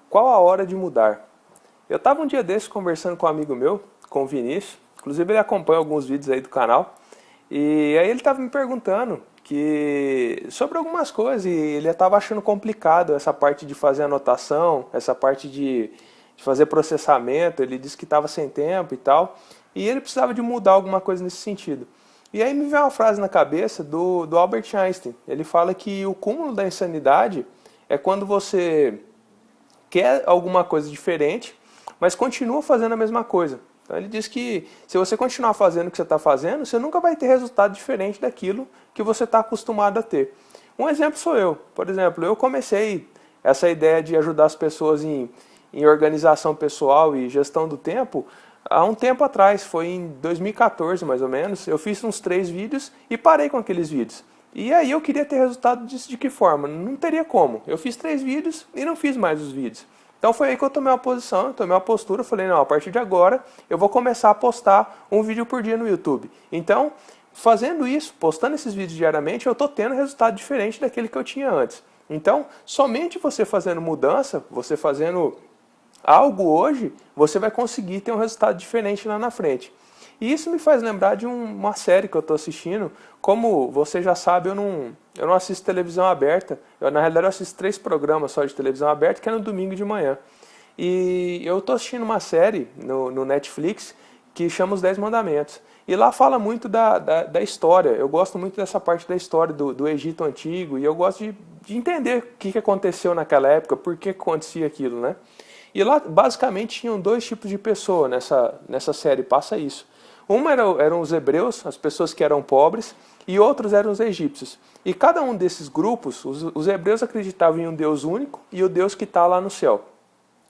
Qual a hora de mudar? Eu estava um dia desses conversando com um amigo meu, com o Vinícius, inclusive ele acompanha alguns vídeos aí do canal, e aí ele estava me perguntando sobre algumas coisas, e ele estava achando complicado essa parte de fazer anotação, essa parte de fazer processamento, ele disse que estava sem tempo e tal, e ele precisava de mudar alguma coisa nesse sentido. E aí me veio uma frase na cabeça do Albert Einstein. Ele fala que o cúmulo da insanidade é quando você quer alguma coisa diferente, mas continua fazendo a mesma coisa. Então ele diz que se você continuar fazendo o que você está fazendo, você nunca vai ter resultado diferente daquilo que você está acostumado a ter. Um exemplo sou eu. Por exemplo, eu comecei essa ideia de ajudar as pessoas em organização pessoal e gestão do tempo há um tempo atrás, foi em 2014 mais ou menos. Eu fiz uns 3 vídeos e parei com aqueles vídeos. E aí eu queria ter resultado disso de que forma? Não teria como. Eu fiz 3 vídeos e não fiz mais os vídeos. Então foi aí que eu tomei uma posição, tomei uma postura, falei, não, a partir de agora eu vou começar a postar um vídeo por dia no YouTube. Então, fazendo isso, postando esses vídeos diariamente, eu estou tendo resultado diferente daquele que eu tinha antes. Então, somente você fazendo mudança, você fazendo algo hoje, você vai conseguir ter um resultado diferente lá na frente. E isso me faz lembrar de uma série que eu estou assistindo. Como você já sabe, eu não assisto televisão aberta. Na realidade, eu assisto 3 programas só de televisão aberta, que é no domingo de manhã. E eu estou assistindo uma série no Netflix que chama Os 10 Mandamentos. E lá fala muito da história. Eu gosto muito dessa parte da história do Egito Antigo. E eu gosto de entender o que aconteceu naquela época, por que acontecia aquilo, né? E lá, basicamente, tinham 2 tipos de pessoa nessa série, passa isso. Uma eram os hebreus, as pessoas que eram pobres, e outros eram os egípcios. E cada um desses grupos, os hebreus acreditavam em um Deus único e o Deus que está lá no céu.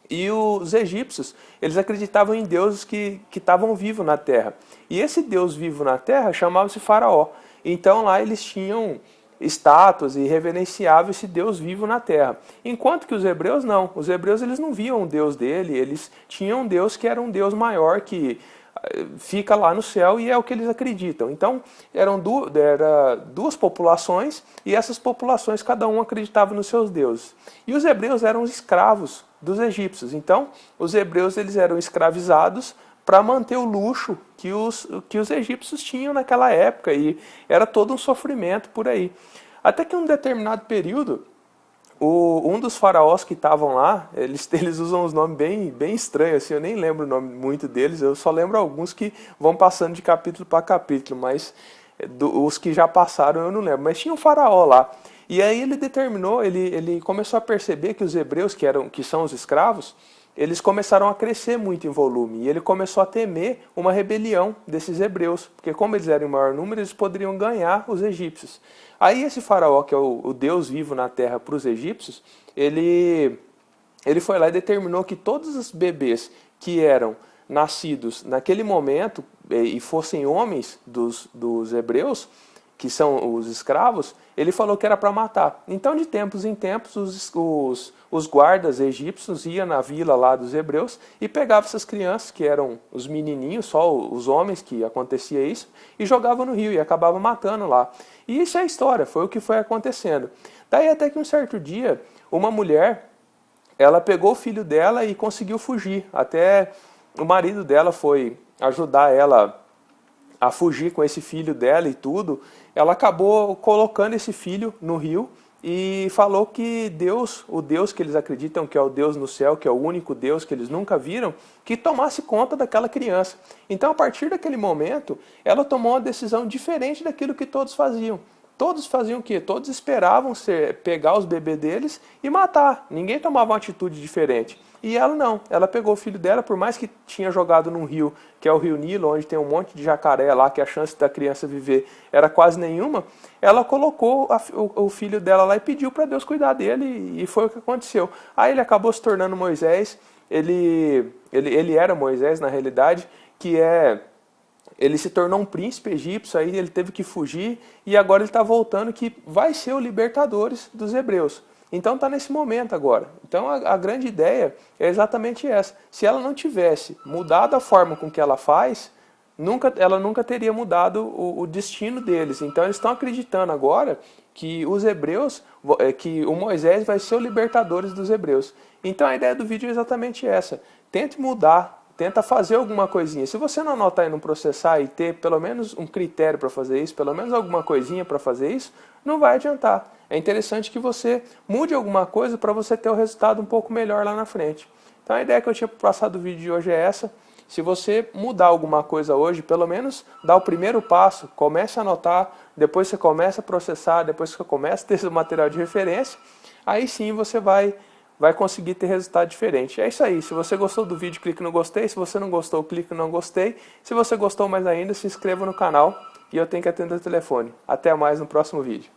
E os egípcios, eles acreditavam em deuses que estavam vivos na terra. E esse Deus vivo na terra chamava-se Faraó. Então lá eles tinham estátuas e reverenciavam esse Deus vivo na terra. Enquanto que os hebreus não. Os hebreus eles não viam o Deus dele, eles tinham um Deus que era um Deus maior, que fica lá no céu, e é o que eles acreditam. Então eram duas populações, e essas populações cada um acreditava nos seus deuses. E os hebreus eram os escravos dos egípcios. Então os hebreus eles eram escravizados para manter o luxo que os egípcios tinham naquela época, e era todo um sofrimento por aí. Até que em um determinado período, um dos faraós que estavam lá, eles usam uns nomes bem estranhos, assim, eu nem lembro o nome muito deles, eu só lembro alguns que vão passando de capítulo para capítulo, mas os que já passaram eu não lembro. Mas tinha um faraó lá, e aí ele determinou, ele começou a perceber que os hebreus, que são os escravos, eles começaram a crescer muito em volume, e ele começou a temer uma rebelião desses hebreus, porque como eles eram em maior número, eles poderiam ganhar os egípcios. Aí esse faraó, que é o Deus vivo na terra para os egípcios, ele foi lá e determinou que todos os bebês que eram nascidos naquele momento e fossem homens dos hebreus, que são os escravos, ele falou que era para matar. Então, de tempos em tempos, os guardas egípcios iam na vila lá dos hebreus e pegavam essas crianças, que eram os menininhos, só os homens que acontecia isso, e jogavam no rio e acabavam matando lá. E isso é a história, foi o que foi acontecendo. Daí até que um certo dia, uma mulher, ela pegou o filho dela e conseguiu fugir. Até o marido dela foi ajudar ela a fugir com esse filho dela e tudo. Ela acabou colocando esse filho no rio e falou que Deus, o Deus que eles acreditam que é o Deus no céu, que é o único Deus que eles nunca viram, que tomasse conta daquela criança. Então, a partir daquele momento, ela tomou uma decisão diferente daquilo que todos faziam. Todos faziam o quê? Todos esperavam pegar os bebês deles e matar. Ninguém tomava uma atitude diferente. E ela não. Ela pegou o filho dela, por mais que tinha jogado num rio, que é o Rio Nilo, onde tem um monte de jacaré lá, que a chance da criança viver era quase nenhuma, ela colocou o filho dela lá e pediu para Deus cuidar dele, e foi o que aconteceu. Aí ele acabou se tornando Moisés. Ele era Moisés, na realidade, ele se tornou um príncipe egípcio, aí ele teve que fugir, e agora ele está voltando, que vai ser o libertadores dos hebreus. Então está nesse momento agora. Então a grande ideia é exatamente essa. Se ela não tivesse mudado a forma com que ela faz, ela nunca teria mudado o destino deles. Então eles estão acreditando agora que os hebreus, que o Moisés vai ser o libertador dos hebreus. Então a ideia do vídeo é exatamente essa. Tente mudar, tenta fazer alguma coisinha. Se você não anotar e não processar e ter pelo menos um critério para fazer isso, pelo menos alguma coisinha para fazer isso, não vai adiantar. É interessante que você mude alguma coisa para você ter o resultado um pouco melhor lá na frente. Então a ideia que eu tinha passado do vídeo de hoje é essa. Se você mudar alguma coisa hoje, pelo menos dá o primeiro passo, comece a anotar, depois você começa a processar, depois você começa a ter esse material de referência, aí sim você vai conseguir ter resultado diferente. É isso aí, se você gostou do vídeo, clique no gostei, se você não gostou, clique no não gostei, se você gostou mais ainda, se inscreva no canal e eu tenho que atender o telefone. Até mais no próximo vídeo.